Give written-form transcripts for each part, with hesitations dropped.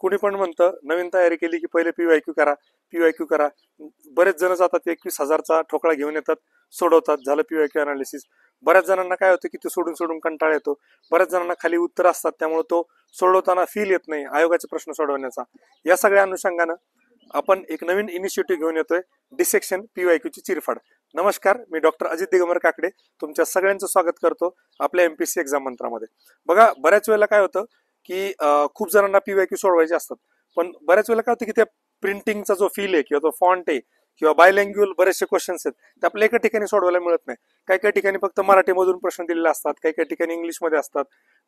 कोणी पण म्हणतं नवीन तयारी केली की पहिले पीवायक्यू करा, पीवायक्यू करा. बरेच जण जातात 21,000चा ठोकळा घेऊन येतात, सोडवतात, झालं पीवायक्यू अनालिसिस. बऱ्याच जणांना काय होतं की ते सोडून सोडून कंटाळा येतो. बऱ्याच जणांना खाली उत्तर असतात, त्यामुळे तो सोडवताना फील येत नाही आयोगाचे प्रश्न सोडवण्याचा. या सगळ्या अनुषंगानं आपण एक नवीन इनिशिएटिव्ह घेऊन येतोय, डिसेक्शन पीवायक्यूची चिरफाड. नमस्कार, मी डॉक्टर अजित दिगंबर काकडे तुमच्या सगळ्यांचं स्वागत करतो आपल्या एमपीएससी एक्झाम मंत्रामध्ये. बघा, बऱ्याच वेळेला काय होतं की खूप जणांना पीवायक्यू सोडवायचे असतात, पण बऱ्याच वेळेला काय होतं की त्या प्रिंटिंगचा जो फील आहे किंवा तो फॉन्ट आहे किंवा बायलँग्युअल बरेचसे क्वेश्चन्स आहेत ते आपल्या एका ठिकाणी सोडवायला मिळत नाही. काही काही ठिकाणी फक्त मराठीमधून प्रश्न दिलेले असतात, काही काही ठिकाणी इंग्लिशमध्ये असतात.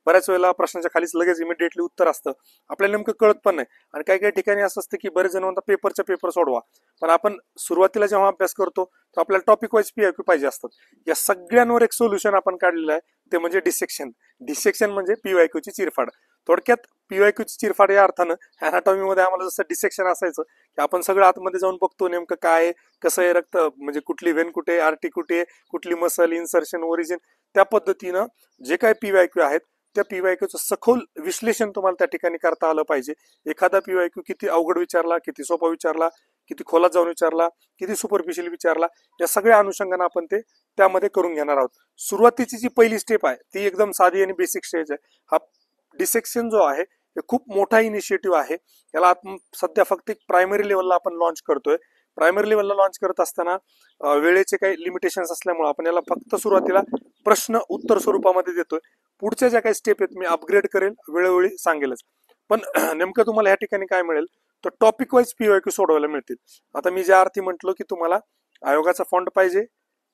बऱ्याच वेळेला प्रश्नाच्या खालीच लगेच इमिडिएटली उत्तर असतं, आपल्याला नेमकं कळत पण नाही. आणि काही काही ठिकाणी असं असतं की बरेच जण म्हणतात पेपरच्या पेपर सोडवा, पण आपण सुरुवातीला जेव्हा अभ्यास करतो तर आपल्याला टॉपिक वाईज पीआयक्यू पाहिजे असतात. या सगळ्यांवर एक सोल्युशन आपण काढलेलं आहे, ते म्हणजे डिसेक्शन. डिसेक्शन म्हणजे पीवायक्यूची चिरफाड. थोडक्यात पीवायक्यूची चिरफाड या अर्थानं अनाटॉमीमध्ये आम्हाला जसं डिसेक्शन असायचं की आपण सगळं आतमध्ये जाऊन बघतो नेमकं काय आहे, कसं आहे रक्त, म्हणजे कुठली व्हेन कुठे, आर्टी कुठे, कुठली मसल, इन्सर्शन, ओरिजिन, त्या पद्धतीनं जे काही पीवायक्यू आहेत त्या पीवायक्यूचं सखोल विश्लेषण तुम्हाला त्या ठिकाणी करता आलं पाहिजे. एखादा पीवायक्यू किती अवघड विचारला, किती सोपा विचारला, किती खोलात जाऊन विचारला, किती सुपरफिशियल विचारला, या सगळ्या अनुषंगाने आपण ते त्यामध्ये करून घेणार आहोत. सुरुवातीची जी पहिली स्टेप आहे ती एकदम साधी आणि बेसिक स्टेज आहे. हा डिसेक्शन जो आहे हे खूप मोठा इनिशिएटिव्ह आहे. याला आपण सध्या फक्त एक प्रायमरी लेवलला आपण लॉन्च करतोय. प्रायमरी लेवलला लॉन्च करत असताना वेळेचे काही लिमिटेशन्स असल्यामुळे आपण याला फक्त सुरुवातीला प्रश्न उत्तर स्वरूपामध्ये देतोय. पुढच्या ज्या काही स्टेप आहेत मी अपग्रेड करेल, वेळोवेळी सांगेलच. पण नेमकं तुम्हाला या ठिकाणी काय मिळेल तर टॉपिक वाईज पीवायक्यू सोडवायला मिळतील. आता मी ज्या अर्थी म्हटलो की तुम्हाला आयोगाचा फॉन्ट पाहिजे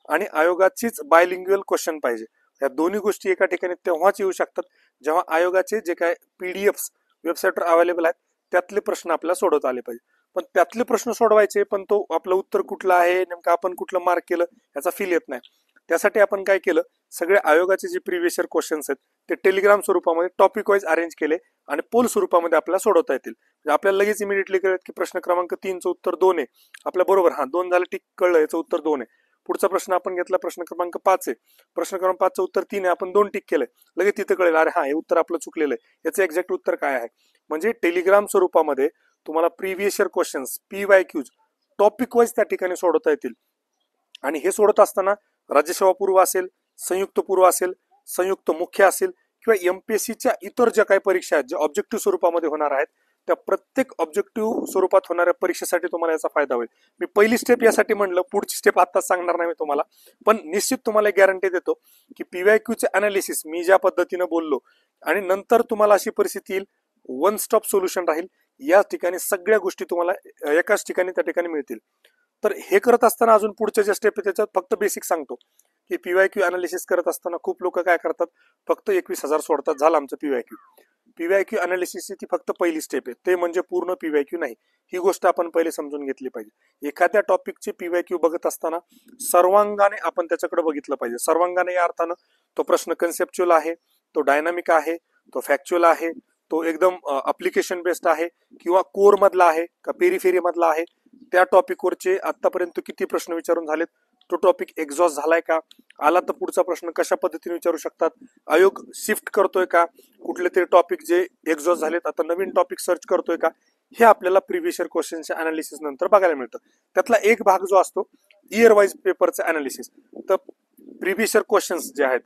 आणि आयोगाचीच बायलिंग्युअल क्वेश्चन पाहिजे. या दोन्ही गोष्टी एका ठिकाणी तेव्हाच येऊ शकतात जेव्हा आयोगाचे जे काय पीडीएफ वेबसाईटवर अवेलेबल आहेत त्यातले प्रश्न आपल्याला सोडवता आले पाहिजे. पण त्यातले प्रश्न सोडवायचे, पण तो आपलं उत्तर कुठलं आहे, नेमकं आपण कुठलं मार्क केलं याचा फील येत नाही. त्यासाठी आपण काय केलं, सगळे आयोगाचे जे प्रिव्हियस इयर क्वेश्चन्स आहेत ते टेलिग्राम स्वरूपामध्ये टॉपिक वाईज अरेंज केले आणि पोल स्वरूपामध्ये आपल्याला सोडवता येतील. म्हणजे आपल्याला लगेच इमिडिएटली कळत की प्रश्न क्रमांक 3चं उत्तर 2 आहे, आपल्या बरोबर, हा 2 झालं, टिक, कळलं, याचं उत्तर 2 आहे. पुढचा प्रश्न आपण घेतला प्रश्न क्रमांक 5 आहे, प्रश्न क्रमांक 5चं उत्तर 3 आहे, आपण 2 टिक केलंय, लगेच तिथं कळेल अरे हा हे उत्तर आपलं चुकलेलं आहे, याचं एक्झॅक्ट उत्तर काय आहे. म्हणजे टेलिग्राम स्वरूपामध्ये तुम्हाला previous year questions PYQs topic wise त्या ठिकाणी सोडवता येतील. आणि हे सोडत असताना राज्यसेवा पूर्व असेल, संयुक्त पूर्व असेल, संयुक्त मुख्य असेल किंवा एमपीएससीच्या इतर ज्या काही परीक्षा आहेत ज्या ऑब्जेक्टिव्ह स्वरूपामध्ये होणार आहेत त्या प्रत्येक ऑब्जेक्टिव्ह स्वरूपात होणाऱ्या परीक्षेसाठी तुम्हाला याचा फायदा होईल. मी पहिली स्टेप यासाठी म्हणलं, पुढची स्टेप आताच सांगणार नाही मी तुम्हाला, पण निश्चित तुम्हाला गॅरंटी देतो की पीवायक्यूचे अनालिसिस मी ज्या पद्धतीनं बोललो आणि नंतर तुम्हाला अशी परिस्थिती येईल वन स्टॉप सोल्युशन राहील. या ठिकाणी सगळ्या गोष्टी तुम्हाला एकाच ठिकाणी त्या ठिकाणी मिळतील. तर हे करत असताना अजून पुढच्या ज्या स्टेप आहे त्याच्यात फक्त बेसिक सांगतो की पीवायक्यू अनालिसिस करत असताना खूप लोक काय करतात, फक्त 21,000 सोडतात, झालं आमचं पीवायक्यू. पीवायक्यू अनालिसिसची ती फक्त पहिली स्टेप आहे, ते म्हणजे पूर्ण पीवायक्यू नाही. ही गोष्ट आपण पहिले समजून घेतली पाहिजे. एखाद्या टॉपिकचे पीवायक्यू बघत असताना सर्वांगाने आपण त्याच्याकडे बघितलं पाहिजे. सर्वांगाने या अर्थानं तो प्रश्न कन्सेप्च्युअल आहे, तो डायनामिक आहे, तो फॅक्च्युअल आहे, तो एकदम अप्लिकेशन बेस्ड आहे किंवा कोर मधला आहे का पेरिफेरी मधला आहे, त्या टॉपिकवरचे आतापर्यंत किती प्रश्न विचारून झालेत, तो टॉपिक एक्झॉस्ट झालाय का, आला तर पुढचा प्रश्न कशा पद्धतीने विचारू शकतात, आयोग शिफ्ट करतोय का, कुठले तरी टॉपिक जे एक्झॉस्ट झालेत आता नवीन टॉपिक सर्च करतोय का, हे आपल्याला प्रिव्हियस इयर क्वेश्चनच्या अनालिसिस नंतर बघायला मिळतं. त्यातला एक भाग जो असतो इयर वाईज पेपरचं अनालिसिस. तर प्रिव्हियस इयर क्वेश्चन्स जे आहेत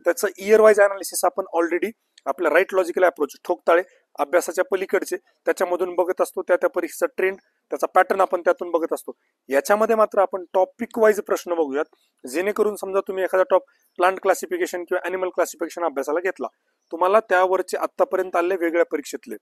त्याचं इयर वाईज अनालिसिस आपण ऑलरेडी आपल्या राईट लॉजिकल अप्रोच ठोकताळे अभ्यासाच्या पलीकडचे त्याच्यामधून बघत असतो. त्या परीक्षेचा ट्रेंड, त्याचा पॅटर्न आपण त्यातून बघत असतो. याच्यामध्ये मात्र आपण टॉपिक वाईज प्रश्न बघूयात, जेणेकरून समजा तुम्ही एखादा प्लांट क्लासिफिकेशन किंवा अॅनिमल क्लासिफिकेशन अभ्यासाला घेतला, तुम्हाला त्यावरचे आतापर्यंत आले वेगळ्या परीक्षेतले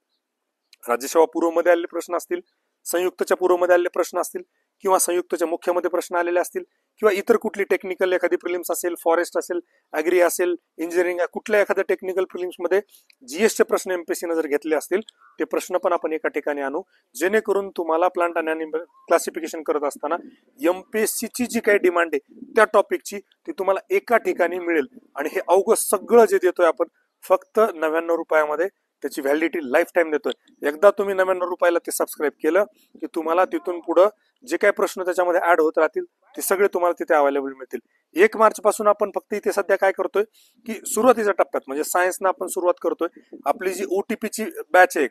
राज्यसेवा पूर्वमध्ये आलेले प्रश्न असतील, संयुक्तच्या पूर्वमध्ये आलेले प्रश्न असतील किंवा संयुक्तच्या मुख्यमध्ये प्रश्न आलेले असतील किंवा इतर कुठली टेक्निकल एखादी प्रिलिम्स असेल, फॉरेस्ट असेल, ॲग्री असेल, इंजिनिअरिंग, कुठल्या एखाद्या टेक्निकल प्रिलिम्समध्ये जीएसचे प्रश्न एमपीएससीने जर घेतले असतील ते प्रश्न पण आपण एका ठिकाणी आणू, जेणेकरून तुम्हाला प्लांट आणि अॅनिमल क्लासिफिकेशन करत असताना एमपीएससीची जी काही डिमांड आहे त्या टॉपिकची ती तुम्हाला एका ठिकाणी मिळेल. आणि हे अवघं सगळं जे देतोय आपण फक्त 99 रुपयामध्ये त्याची व्हॅलिडिटी लाईफ टाईम देतोय. एकदा तुम्ही 99 रुपयाला ते सबस्क्राईब केलं की तुम्हाला तिथून पुढं जे काही प्रश्न त्याच्यामध्ये ऍड होत राहतील ते सगळे तुम्हाला तिथे अवेलेबल मिळतील. 1 मार्च पासून आपण फक्त इथे सध्या काय करतोय की सुरुवातीच्या टप्प्यात म्हणजे सायन्सनं आपण सुरुवात करतोय. आपली जी ओटीपीची बॅच आहे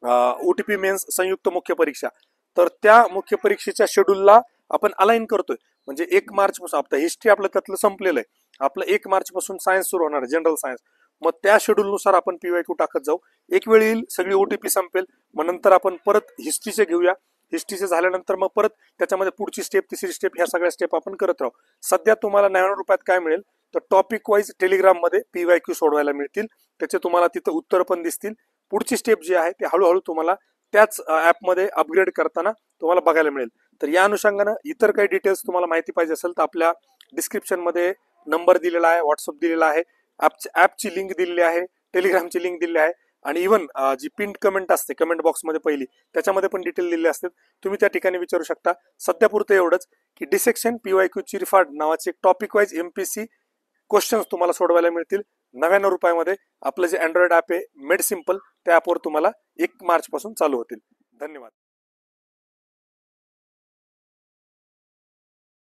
OTP मेन्स संयुक्त मुख्य परीक्षा, तर त्या मुख्य परीक्षेच्या शेड्यूलला आपण अलाइन करतोय. म्हणजे 1 मार्च पासून आपलं हिस्ट्री आपलं त्यातलं संपलेलं आहे, आपलं 1 मार्च पासून सायन्स सुरू होणार आहे, जनरल सायन्स. मग त्या शेड्यूलनुसार आपण PYQ टाकत जाऊ. एक वेळ येईल सगळी OTP संपेल, मग नंतर आपण परत हिस्ट्रीचे घेऊया. हिस्ट्रीचे झाल्यानंतर मग परत त्याच्यामध्ये पुढची स्टेप, तिसरी स्टेप, ह्या सगळ्या स्टेप आपण करत राहू. सध्या तुम्हाला 99 रुपयात काय मिळेल तर टॉपिक वाईज टेलिग्राममध्ये PYQ सोडवायला मिळतील. त्याचे तुम्हाला तिथं उत्तर पण दिसतील. पुढची स्टेप जी आहे ते हळूहळू तुम्हाला त्याच ॲपमध्ये अपग्रेड करताना तुम्हाला बघायला मिळेल. तर या अनुषंगानं इतर काही डिटेल्स तुम्हाला माहिती पाहिजे असेल तर आपल्या डिस्क्रिप्शनमध्ये नंबर दिलेला आहे, व्हॉट्सअप दिलेला आहे, ॲपची लिंक दिलेली आहे, टेलिग्रामची लिंक दिलेली आहे, आणि इव्हन जी पिन कमेंट असते कमेंट बॉक्समध्ये पहिली, त्याच्यामध्ये पण डिटेल दिलेले असतात, तुम्ही त्या ठिकाणी विचारू शकता. सध्या पुरतं एवढंच की डिसेक्शन PYQ चिरफाड नावाचे टॉपिक वाईज MPC क्वेश्चन्स तुम्हाला सोडवायला मिळतील 99 रुपयामध्ये. आपलं जे अँड्रॉइड ॲप आहे मेड सिम्पल, त्या ॲपवर तुम्हाला 1 मार्च पासून चालू होतील. धन्यवाद.